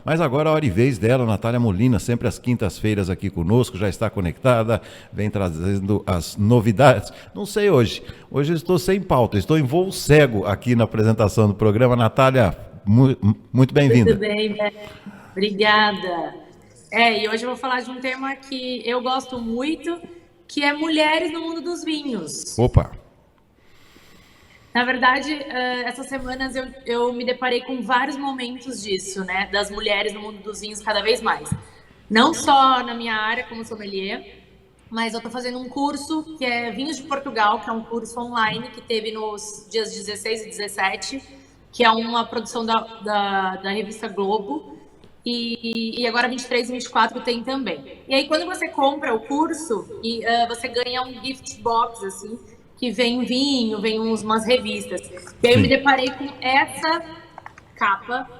Mas agora a hora e vez dela, Natália Molina, sempre às quintas-feiras aqui conosco, já está conectada, vem trazendo as novidades. Não sei hoje eu estou sem pauta, estou em voo cego aqui na apresentação do programa. Natália, muito Tudo bem-vinda. bem, Beth? Obrigada. E hoje eu vou falar de um tema que eu gosto muito, que é mulheres no mundo dos vinhos. Opa! Na verdade, essas semanas eu me deparei com vários momentos disso, né? Das mulheres no mundo dos vinhos cada vez mais. Não só na minha área como sommelier, mas eu estou fazendo um curso que é Vinhos de Portugal, que é um curso online que teve nos dias 16 e 17, que é uma produção da revista Globo. E agora 23 e 24 tem também. E aí, quando você compra o curso, você ganha um gift box, assim, que vem vinho, vem umas revistas. E aí eu me Sim, deparei com essa capa,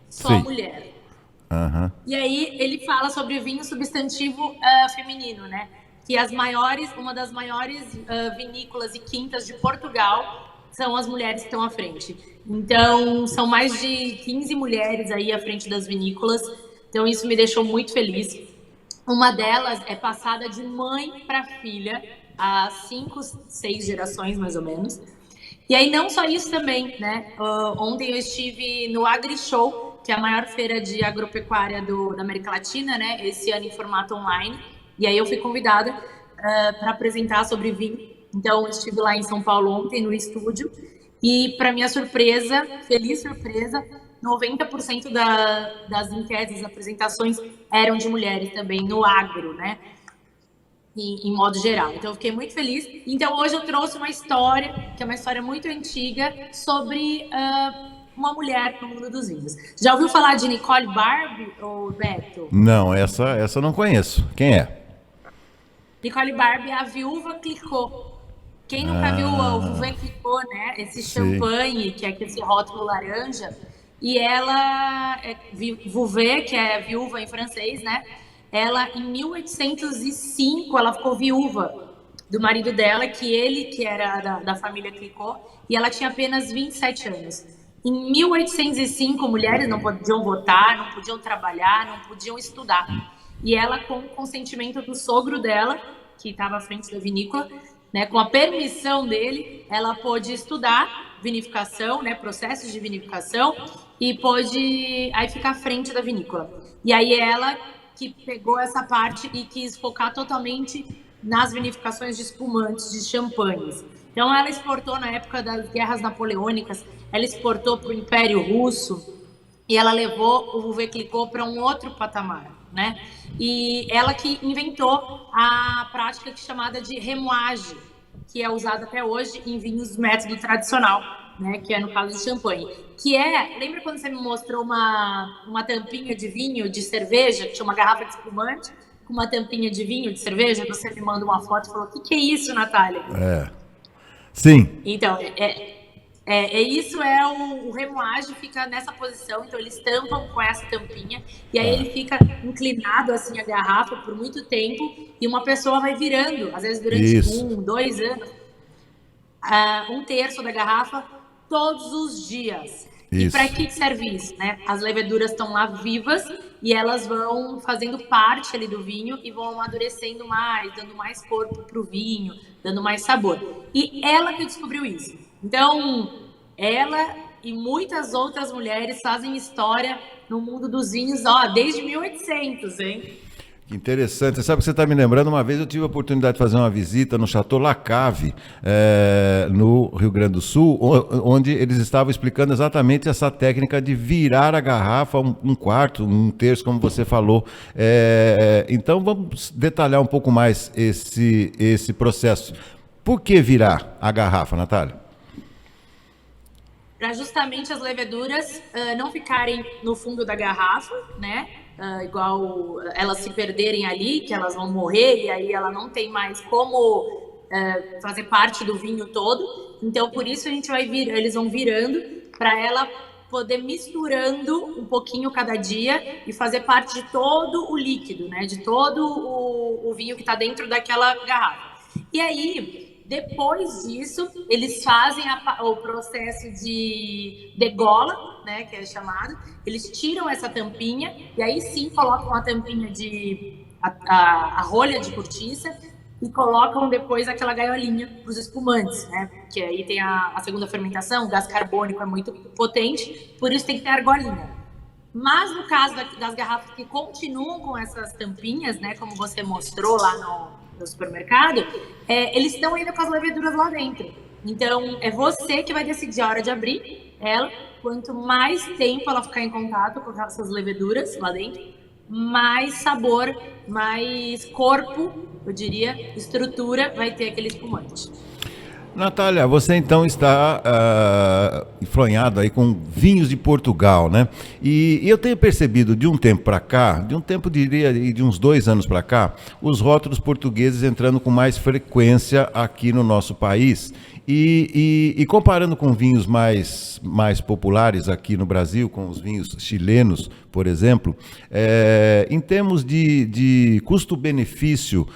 só sim. mulher. Aham. E aí ele fala sobre vinho substantivo feminino, né? Que uma das maiores vinícolas e quintas de Portugal são as mulheres que estão à frente. Então, são mais de 15 mulheres aí à frente das vinícolas. Então, isso me deixou muito feliz. Uma delas é passada de mãe para filha, há 5, 6 gerações, mais ou menos. E aí, não só isso também, né? Ontem eu estive no AgriShow, que é a maior feira de agropecuária da América Latina, né? Esse ano em formato online. E aí eu fui convidada para apresentar sobre vinho. Então, eu estive lá em São Paulo ontem, no estúdio. E, para minha surpresa, feliz surpresa, 90% das enquetes, das apresentações eram de mulheres também, no agro, né? Em modo geral. Então, eu fiquei muito feliz. Então, hoje eu trouxe uma história, que é uma história muito antiga, sobre uma mulher no mundo dos vinhos. Já ouviu falar de Nicole Barbie, ou Beto? Não, essa eu não conheço. Quem é? Nicole Barbie é a viúva Clicquot. Quem nunca viu o Ah, Veuve Clicquot, né? Esse sim. champanhe, que é esse rótulo laranja. E ela, Veuve, que é viúva em francês, né? Ela, em 1805, ela ficou viúva do marido dela, que era da família Clicquot, e ela tinha apenas 27 anos. Em 1805, mulheres não podiam votar, não podiam trabalhar, não podiam estudar. E ela, com o consentimento do sogro dela, que estava à frente da vinícola, né, com a permissão dele, ela pôde estudar vinificação, né, processos de vinificação, e pôde aí ficar à frente da vinícola. E aí ela que pegou essa parte e quis focar totalmente nas vinificações de espumantes, de champanhes. Então ela exportou na época das guerras napoleônicas, ela exportou para o Império Russo, e ela levou o Veuve Clicquot para um outro patamar, né? E ela que inventou a prática chamada de remoagem, que é usada até hoje em vinhos do método tradicional, né? Que é no caso de champanhe. Que é, lembra quando você me mostrou uma tampinha de vinho, de cerveja, que tinha uma garrafa de espumante com uma tampinha de vinho, de cerveja? Você me manda uma foto e falou, o que é isso, Natália? Sim. Então, isso é o remoagem, fica nessa posição, então eles tampam com essa tampinha, e aí ele fica inclinado assim a garrafa por muito tempo, e uma pessoa vai virando, às vezes durante Isso. 1, 2 anos, um terço da garrafa todos os dias. E para Isso. que serve isso, né? As leveduras estão lá vivas e elas vão fazendo parte ali do vinho e vão amadurecendo mais, dando mais corpo para o vinho, dando mais sabor. E ela que descobriu isso. Então, ela e muitas outras mulheres fazem história no mundo dos vinhos, desde 1800, hein? Que interessante. Você sabe que você está me lembrando, uma vez eu tive a oportunidade de fazer uma visita no Chateau Lacave, no Rio Grande do Sul, onde eles estavam explicando exatamente essa técnica de virar a garrafa um quarto, um terço, como você falou. Então vamos detalhar um pouco mais esse processo. Por que virar a garrafa, Natália? Para justamente as leveduras não ficarem no fundo da garrafa, né? Igual elas se perderem ali, que elas vão morrer e aí ela não tem mais como fazer parte do vinho todo. Então, por isso eles vão virando para ela poder misturando um pouquinho cada dia e fazer parte de todo o líquido, né? De todo o vinho que está dentro daquela garrafa. E aí Depois disso, eles fazem o processo de degola, né, que é chamado. Eles tiram essa tampinha e aí sim colocam a tampinha a rolha de cortiça e colocam depois aquela gaiolinha para os espumantes, né? Que aí tem a segunda fermentação, o gás carbônico é muito potente, por isso tem que ter argolinha. Mas no caso das garrafas que continuam com essas tampinhas, né, como você mostrou lá no supermercado, eles estão ainda com as leveduras lá dentro. Então, é você que vai decidir a hora de abrir ela. Quanto mais tempo ela ficar em contato com essas leveduras lá dentro, mais sabor, mais corpo, eu diria, estrutura vai ter aquele espumante. Natália, você então está enfronhado aí com vinhos de Portugal, né? E eu tenho percebido de um tempo para cá, de um tempo diria de uns 2 anos para cá, os rótulos portugueses entrando com mais frequência aqui no nosso país. E comparando com vinhos mais populares aqui no Brasil, com os vinhos chilenos, por exemplo, em termos de custo-benefício,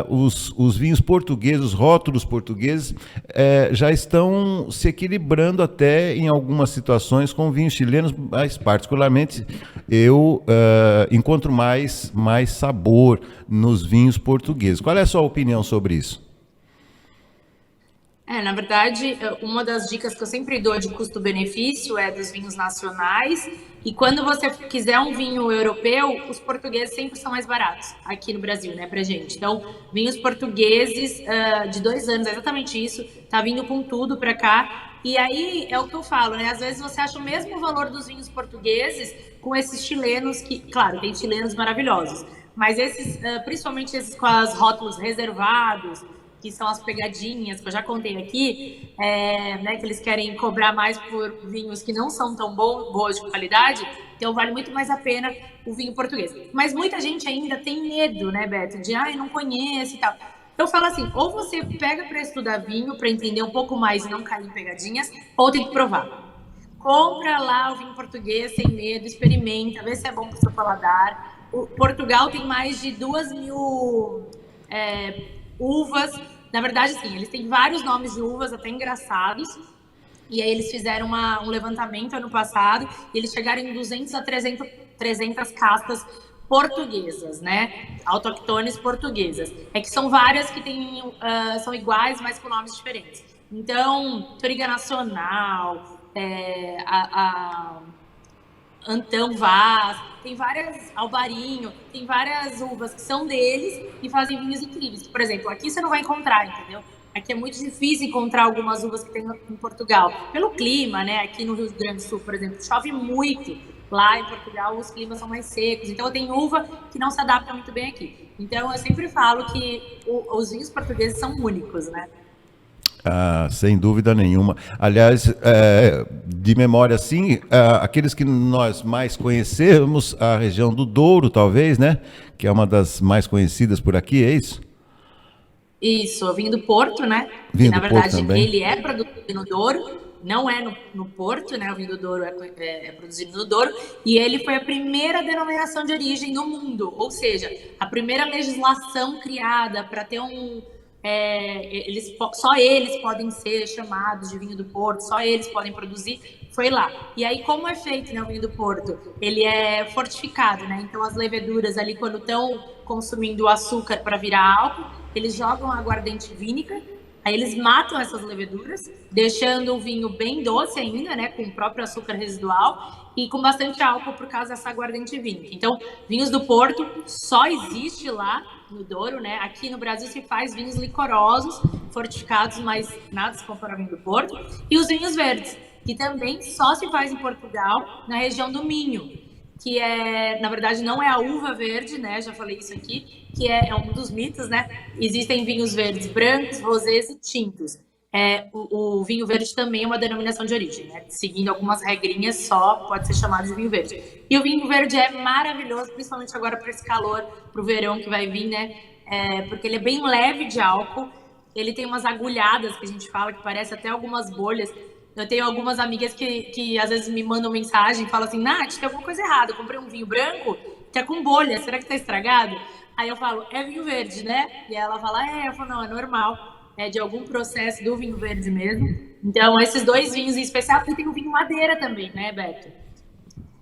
os vinhos portugueses, os rótulos portugueses, já estão se equilibrando até em algumas situações com vinhos chilenos, mas particularmente eu encontro mais sabor nos vinhos portugueses. Qual é a sua opinião sobre isso? Na verdade, uma das dicas que eu sempre dou de custo-benefício é dos vinhos nacionais. E quando você quiser um vinho europeu, os portugueses sempre são mais baratos aqui no Brasil, né, pra gente. Então, vinhos portugueses de 2 anos, é exatamente isso, tá vindo com tudo pra cá. E aí é o que eu falo, né? Às vezes você acha o mesmo valor dos vinhos portugueses com esses chilenos que, claro, tem chilenos maravilhosos, mas esses, principalmente esses com os rótulos reservados, que são as pegadinhas, que eu já contei aqui, né, que eles querem cobrar mais por vinhos que não são tão boas de qualidade, então vale muito mais a pena o vinho português. Mas muita gente ainda tem medo, né, Beto, de, não conheço e tal. Eu falo assim, ou você pega para estudar vinho, para entender um pouco mais e não cair em pegadinhas, ou tem que provar. Compra lá o vinho português sem medo, experimenta, vê se é bom para o seu paladar. Portugal tem mais de 2.000 uvas. Na verdade, sim, eles têm vários nomes de uvas até engraçados. E aí eles fizeram um levantamento ano passado e eles chegaram em 200 a 300 castas portuguesas, né? Autoctones portuguesas. É que são várias que são iguais, mas com nomes diferentes. Então, Toriga Nacional, Antão Vaz, tem várias, Alvarinho, tem várias uvas que são deles e fazem vinhos incríveis. Por exemplo, aqui você não vai encontrar, entendeu? Aqui é muito difícil encontrar algumas uvas que tem em Portugal. Pelo clima, né? Aqui no Rio Grande do Sul, por exemplo, chove muito. Lá em Portugal os climas são mais secos. Então tem uva que não se adapta muito bem aqui. Então eu sempre falo que os vinhos portugueses são únicos, né? Sem dúvida nenhuma. Aliás, de memória assim, aqueles que nós mais conhecemos, a região do Douro, talvez, né? Que é uma das mais conhecidas por aqui, é isso? Isso, o vinho do Porto, né? Vinho Que, na do Porto verdade, também. ele é produzido no Douro, não é no Porto, né? O vinho do Douro é produzido no Douro, e ele foi a primeira denominação de origem no mundo, ou seja, a primeira legislação criada para ter só eles podem ser chamados de vinho do Porto, só eles podem produzir, foi lá. E aí, como é feito, né, o vinho do Porto? Ele é fortificado, né? Então, as leveduras ali, quando estão consumindo o açúcar para virar álcool, eles jogam aguardente vínica, aí eles matam essas leveduras, deixando o vinho bem doce ainda, né, com o próprio açúcar residual e com bastante álcool por causa dessa aguardente vínica. Então, vinhos do Porto só existe lá no Douro, né? Aqui no Brasil se faz vinhos licorosos, fortificados, mas nada se compara ao vinho do Porto. E os vinhos verdes, que também só se faz em Portugal, na região do Minho, que na verdade, não é a uva verde, né? Já falei isso aqui, que é um dos mitos, né? Existem vinhos verdes brancos, rosés e tintos. O vinho verde também é uma denominação de origem, né? Seguindo algumas regrinhas, só pode ser chamado de vinho verde. E o vinho verde é maravilhoso, principalmente agora para esse calor, para o verão que vai vir, né? Porque ele é bem leve de álcool, ele tem umas agulhadas que a gente fala, que parece até algumas bolhas. Eu tenho algumas amigas que às vezes me mandam mensagem e falam assim, Nath, tem alguma coisa errada, eu comprei um vinho branco que é com bolha, será que tá estragado? Aí eu falo, é vinho verde, né? E ela fala, eu falo, não, é normal. é de algum processo do vinho verde mesmo. Então, esses dois vinhos em especial, e tem o vinho madeira também, né, Beto?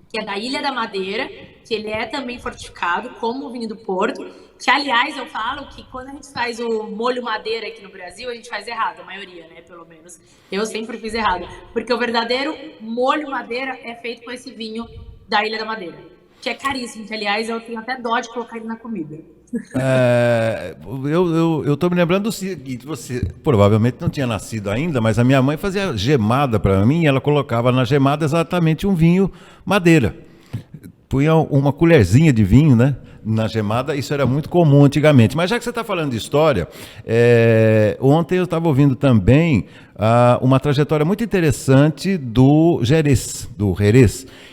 Que é da Ilha da Madeira, que ele é também fortificado, como o vinho do Porto, que, aliás, eu falo que quando a gente faz o molho madeira aqui no Brasil, a gente faz errado, a maioria, né, pelo menos. Eu sempre fiz errado, porque o verdadeiro molho madeira é feito com esse vinho da Ilha da Madeira, que é caríssimo, que, aliás, eu tenho até dó de colocar ele na comida. Eu tô me lembrando do seguinte, você provavelmente não tinha nascido ainda, mas a minha mãe fazia gemada para mim e ela colocava na gemada exatamente um vinho madeira. Punha uma colherzinha de vinho, né, na gemada, isso era muito comum antigamente. Mas já que você está falando de história, ontem eu estava ouvindo também uma trajetória muito interessante do Jerez,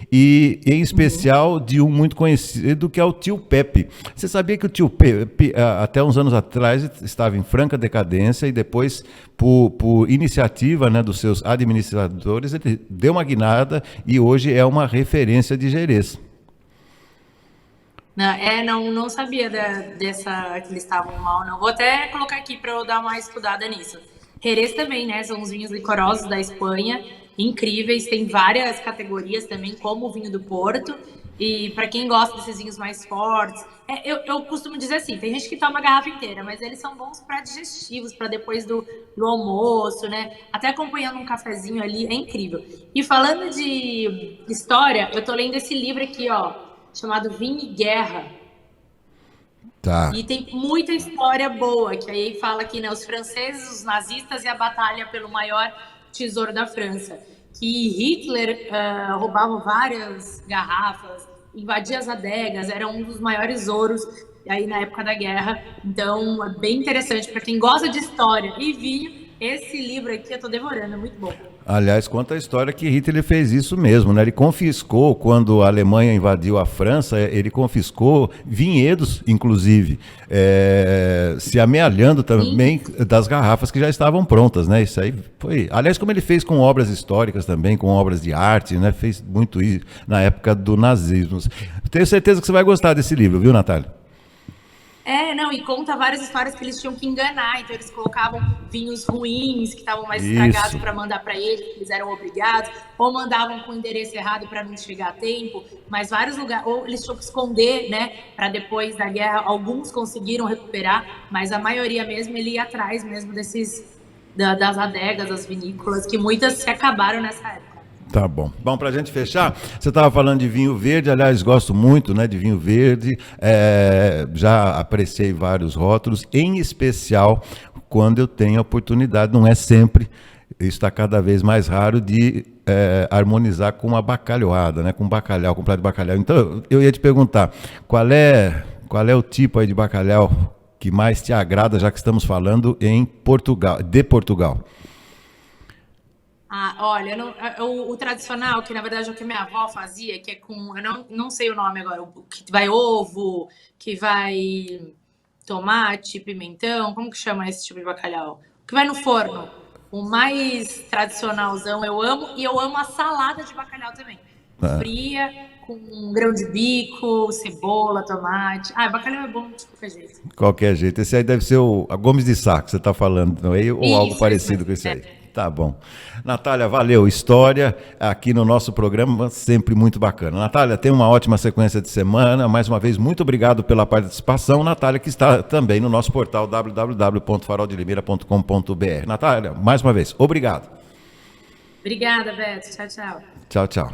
e em especial de um muito conhecido que é o tio Pepe. Você sabia que o tio Pepe, até uns anos atrás, estava em franca decadência e depois, por iniciativa, né, dos seus administradores, ele deu uma guinada e hoje é uma referência de Jerez. Não sabia dessa que eles estavam mal, não. Vou até colocar aqui para eu dar uma estudada nisso. Jerez também, né? São os vinhos licorosos da Espanha, incríveis. Tem várias categorias também, como o vinho do Porto. E para quem gosta desses vinhos mais fortes, eu costumo dizer assim: tem gente que toma a garrafa inteira, mas eles são bons para digestivos, para depois do almoço, né? Até acompanhando um cafezinho ali, é incrível. E falando de história, eu tô lendo esse livro aqui, ó, chamado Vinho e Guerra. Tá. E tem muita história boa, que aí fala aqui, né, os franceses, os nazistas e a batalha pelo maior tesouro da França. Que Hitler roubava várias garrafas, invadia as adegas, era um dos maiores ouros aí na época da guerra. Então, é bem interessante para quem gosta de história e vinho. Esse livro aqui eu tô devorando, é muito bom. Aliás, conta a história que Hitler fez isso mesmo, né? Ele confiscou, quando a Alemanha invadiu a França, ele confiscou vinhedos, inclusive, se amealhando também das garrafas que já estavam prontas, né? Isso aí foi... Aliás, como ele fez com obras históricas também, com obras de arte, né? Fez muito isso na época do nazismo. Tenho certeza que você vai gostar desse livro, viu, Natália? E conta várias histórias que eles tinham que enganar, então eles colocavam vinhos ruins, que estavam mais estragados para mandar para eles, que eles eram obrigados, ou mandavam com o endereço errado para não chegar a tempo, mas vários lugares, ou eles tinham que esconder, né, para depois da guerra, alguns conseguiram recuperar, mas a maioria mesmo, ele ia atrás mesmo das adegas, das vinícolas, que muitas se acabaram nessa época. Tá bom. Bom, para a gente fechar, você estava falando de vinho verde, aliás, gosto muito, né, de vinho verde, já apreciei vários rótulos, em especial quando eu tenho a oportunidade, não é sempre, está cada vez mais raro, de harmonizar com uma bacalhoada, né, com bacalhau, com prato de bacalhau. Então, eu ia te perguntar, qual é o tipo aí de bacalhau que mais te agrada, já que estamos falando em Portugal, de Portugal? Olha, o tradicional, que na verdade é o que minha avó fazia, que é com, eu não sei o nome agora, que vai ovo, que vai tomate, pimentão, como que chama esse tipo de bacalhau? Que vai no forno. O mais tradicionalzão eu amo, e eu amo a salada de bacalhau também. Fria, com grão de bico, cebola, tomate. Bacalhau é bom de qualquer jeito. Qualquer jeito. Esse aí deve ser a Gomes de Sá, que você está falando, não é? Ou algo parecido com esse aí. Tá bom. Natália, valeu. História aqui no nosso programa, sempre muito bacana. Natália, tenha uma ótima sequência de semana. Mais uma vez, muito obrigado pela participação. Natália, que está também no nosso portal www.faroldelimeira.com.br. Natália, mais uma vez, obrigado. Obrigada, Beto. Tchau, tchau. Tchau, tchau.